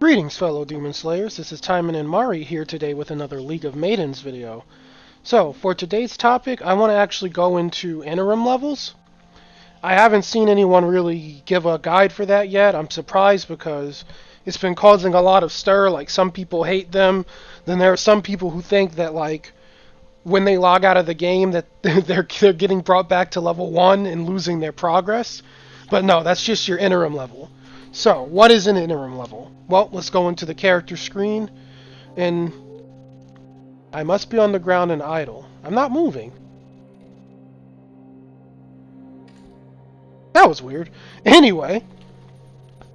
Greetings, fellow Demon Slayers. This is Timon and Mari here today with another League of Maidens video. So, for today's topic, I want to actually go into interim levels. I haven't seen anyone really give a guide for that yet. I'm surprised because it's been causing a lot of stir. Like, some people hate them. Then there are some people who think that, like, when they log out of the game that they're getting brought back to level 1 and losing their progress. But no, that's just your interim level. So, what is an interim level? Well, let's go into the character screen, and I must be on the ground and idle. I'm not moving. That was weird. Anyway,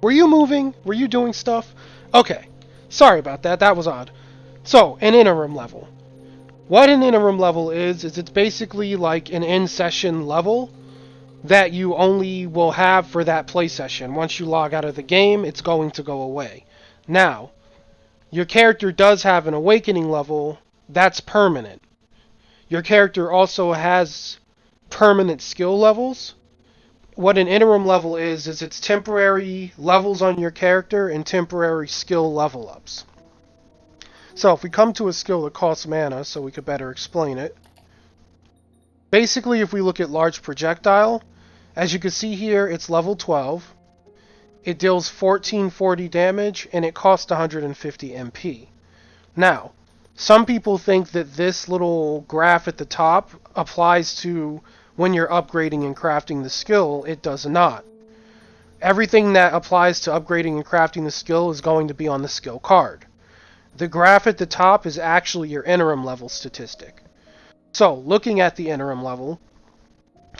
were you moving? Were you doing stuff? Okay, sorry about that. That was odd. So, an interim level. What an interim level is it's basically like an in-session level that you only will have for that play session. Once you log out of the game, it's going to go away. Now, your character does have an awakening level that's permanent. Your character also has permanent skill levels. What an interim level is it's temporary levels on your character and temporary skill level ups. So if we come to a skill that costs mana, so we could better explain it. Basically, if we look at large projectile, as you can see here, it's level 12. It deals 1440 damage, and it costs 150 MP. Now, some people think that this little graph at the top applies to when you're upgrading and crafting the skill. It does not. Everything that applies to upgrading and crafting the skill is going to be on the skill card. The graph at the top is actually your interim level statistic. So, looking at the interim level,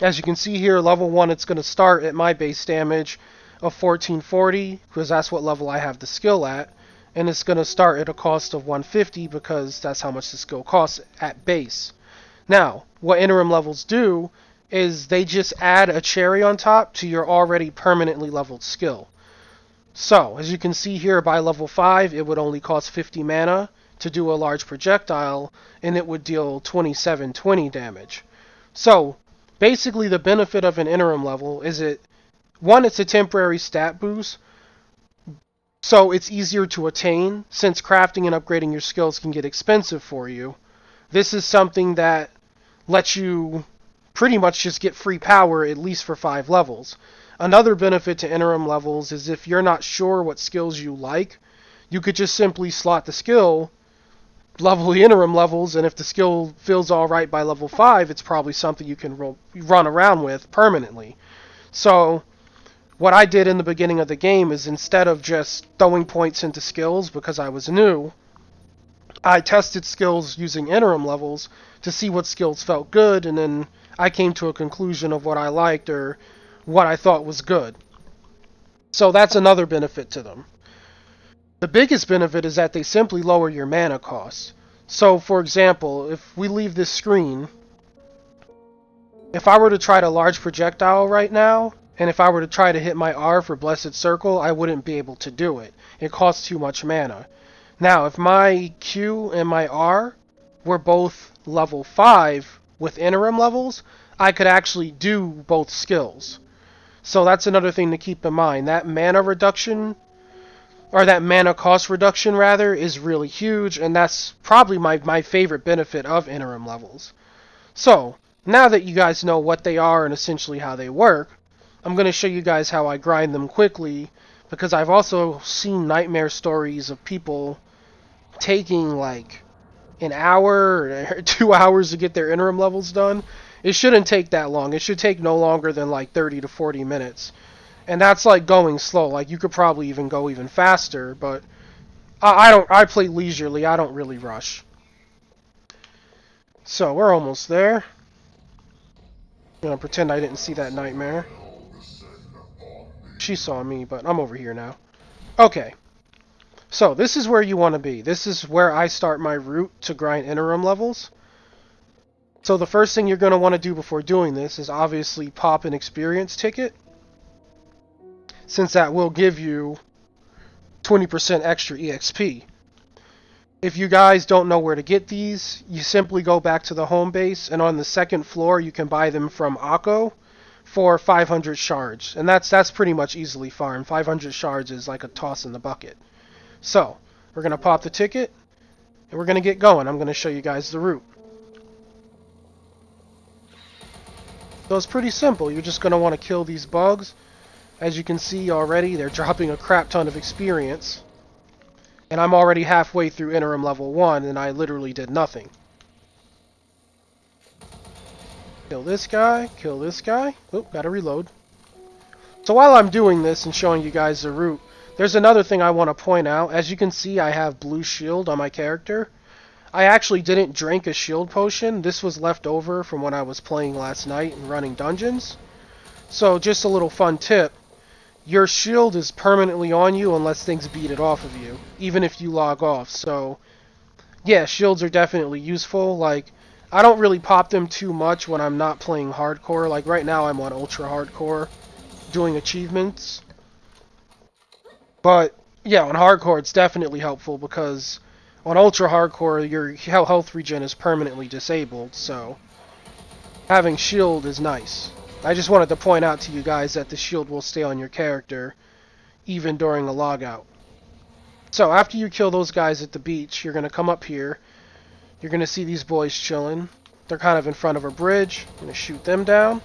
as you can see here, level 1, it's going to start at my base damage of 1440, because that's what level I have the skill at, and it's going to start at a cost of 150, because that's how much the skill costs at base. Now, what interim levels do is they just add a cherry on top to your already permanently leveled skill. So, as you can see here, by level 5, it would only cost 50 mana to do a large projectile, and it would deal 2720 damage. So, basically, the benefit of an interim level is it's a temporary stat boost, so it's easier to attain, since crafting and upgrading your skills can get expensive for you. This is something that lets you pretty much just get free power, at least for 5 levels. Another benefit to interim levels is if you're not sure what skills you like, you could just simply slot the skill, level the interim levels, and if the skill feels alright by level 5, it's probably something you can run around with permanently. So, what I did in the beginning of the game is instead of just throwing points into skills because I was new, I tested skills using interim levels to see what skills felt good, and then I came to a conclusion of what I liked or what I thought was good. So that's another benefit to them. The biggest benefit is that they simply lower your mana costs. So, for example, if we leave this screen, if I were to try to large projectile right now, and if I were to try to hit my R for Blessed Circle, I wouldn't be able to do it. It costs too much mana. Now, if my Q and my R were both level 5 with interim levels, I could actually do both skills. So that's another thing to keep in mind. That mana reduction, or that mana cost reduction rather, is really huge, and that's probably my favorite benefit of interim levels. So, now that you guys know what they are and essentially how they work, I'm going to show you guys how I grind them quickly, because I've also seen nightmare stories of people taking like an hour or 2 hours to get their interim levels done. It shouldn't take that long. It should take no longer than like 30 to 40 minutes. And that's like going slow. Like, you could probably even go even faster, but I play leisurely. I don't really rush. So, we're almost there. I'm gonna pretend I didn't see that nightmare. She saw me, but I'm over here now. Okay. So, this is where you want to be. This is where I start my route to grind interim levels. So the first thing you're going to want to do before doing this is obviously pop an experience ticket, since that will give you 20% extra EXP. If you guys don't know where to get these, you simply go back to the home base, and on the second floor you can buy them from Akko for 500 shards. And that's pretty much easily farmed. 500 shards is like a toss in the bucket. So, we're going to pop the ticket, and we're going to get going. I'm going to show you guys the route. So it's pretty simple. You're just going to want to kill these bugs. As you can see already, they're dropping a crap ton of experience. And I'm already halfway through Interim Level 1, and I literally did nothing. Kill this guy, kill this guy. Oop, gotta reload. So while I'm doing this and showing you guys the route, there's another thing I want to point out. As you can see, I have blue shield on my character. I actually didn't drink a shield potion. This was left over from when I was playing last night and running dungeons. So just a little fun tip. Your shield is permanently on you unless things beat it off of you, even if you log off. So yeah, shields are definitely useful. Like, I don't really pop them too much when I'm not playing hardcore. Like right now I'm on ultra hardcore doing achievements. But yeah, on hardcore it's definitely helpful because on ultra hardcore your health regen is permanently disabled, so having shield is nice. I just wanted to point out to you guys that the shield will stay on your character even during a logout. So after you kill those guys at the beach, you're going to come up here. You're going to see these boys chilling. They're kind of in front of a bridge. I'm going to shoot them down.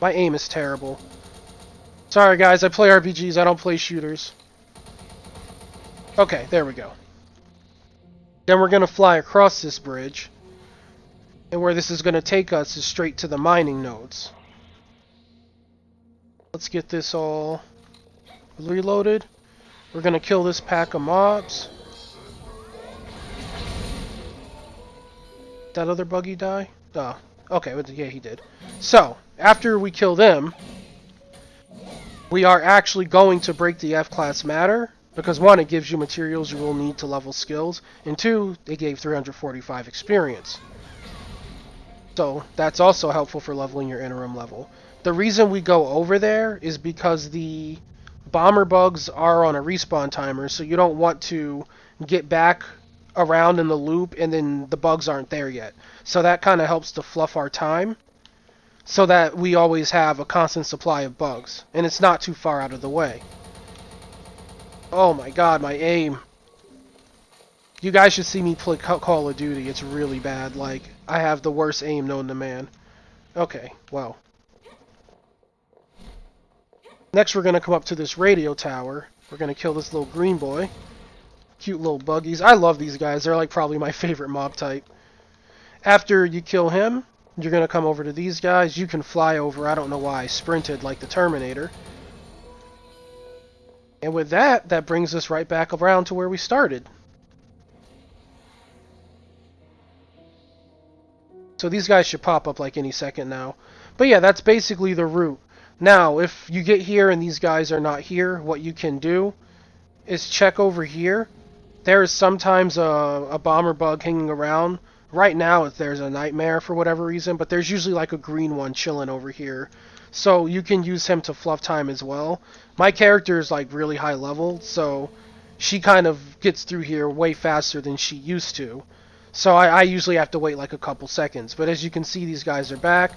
My aim is terrible. Sorry guys, I play RPGs, I don't play shooters. Okay, there we go. Then we're going to fly across this bridge. And where this is going to take us is straight to the mining nodes. Let's get this all reloaded. We're going to kill this pack of mobs. That other buggy die? Oh, okay, yeah, he did. So, after we kill them, we are actually going to break the F-class matter. Because 1, it gives you materials you will need to level skills. And 2, it gave 345 experience. So that's also helpful for leveling your interim level. The reason we go over there is because the bomber bugs are on a respawn timer, so you don't want to get back around in the loop and then the bugs aren't there yet. So that kind of helps to fluff our time so that we always have a constant supply of bugs. And it's not too far out of the way. Oh my god, my aim. You guys should see me play Call of Duty. It's really bad. Like, I have the worst aim known to man. Okay, well. Next we're going to come up to this radio tower. We're going to kill this little green boy. Cute little buggies. I love these guys. They're like probably my favorite mob type. After you kill him, you're going to come over to these guys. You can fly over. I don't know why I sprinted like the Terminator. And with that, that brings us right back around to where we started. So these guys should pop up like any second now. But yeah, that's basically the route. Now, if you get here and these guys are not here, what you can do is check over here. There is sometimes a bomber bug hanging around. Right now, there's a nightmare for whatever reason, but there's usually like a green one chilling over here. So you can use him to fluff time as well. My character is like really high level, so she kind of gets through here way faster than she used to. So I usually have to wait like a couple seconds. But as you can see, these guys are back.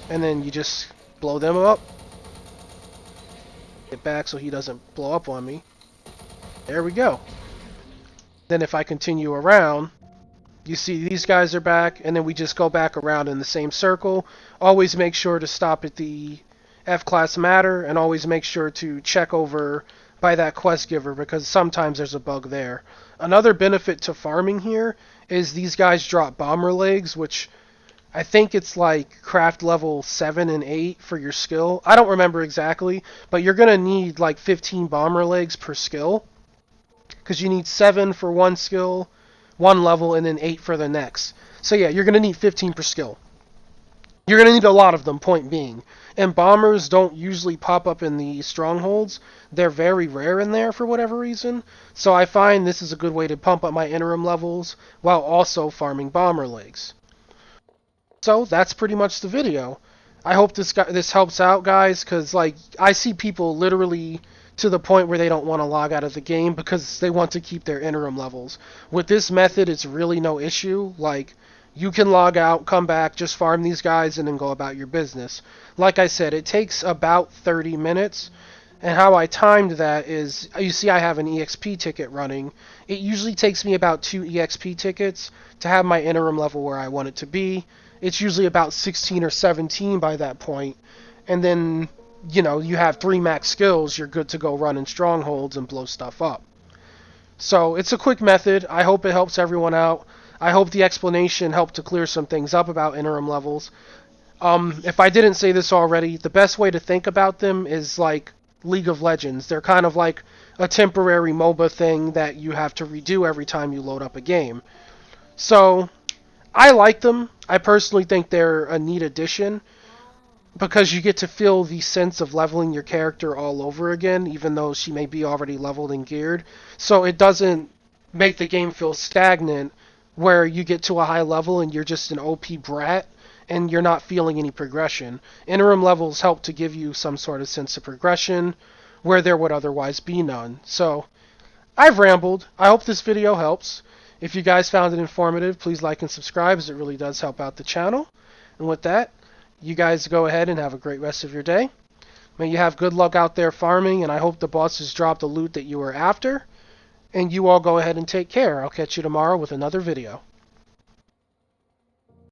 And then you just blow them up. Get back so he doesn't blow up on me. There we go. Then if I continue around, you see these guys are back. And then we just go back around in the same circle. Always make sure to stop at the F-class matter. And always make sure to check over by that quest giver, because sometimes there's a bug there. Another benefit to farming here is these guys drop bomber legs, which I think it's like craft level 7 and 8 for your skill. I don't remember exactly, but you're going to need like 15 bomber legs per skill, because you need 7 for one skill, one level, and then 8 for the next. So yeah, you're going to need 15 per skill. You're going to need a lot of them, point being. And bombers don't usually pop up in the strongholds. They're very rare in there for whatever reason. So I find this is a good way to pump up my interim levels while also farming bomber legs. So that's pretty much the video. I hope this helps out, guys, because like I see people literally to the point where they don't want to log out of the game because they want to keep their interim levels. With this method, it's really no issue. Like, you can log out, come back, just farm these guys, and then go about your business. Like I said, it takes about 30 minutes, And how I timed that is, you see I have an EXP ticket running. It usually takes me about 2 EXP tickets to have my interim level where I want it to be. It's usually about 16 or 17 by that point. And then, you have 3 max skills, you're good to go run in strongholds and blow stuff up. So it's a quick method. I hope it helps everyone out. I hope the explanation helped to clear some things up about interim levels. If I didn't say this already, the best way to think about them is like League of Legends. They're kind of like a temporary MOBA thing that you have to redo every time you load up a game. So I like them. I personally think they're a neat addition because you get to feel the sense of leveling your character all over again, even though she may be already leveled and geared. So it doesn't make the game feel stagnant where you get to a high level and you're just an OP brat and you're not feeling any progression. Interim levels help to give you some sort of sense of progression where there would otherwise be none. So I've rambled. I hope this video helps. If you guys found it informative, please like and subscribe as it really does help out the channel. And with that, you guys go ahead and have a great rest of your day. May you have good luck out there farming, and I hope the bosses drop the loot that you were after. And you all go ahead and take care. I'll catch you tomorrow with another video.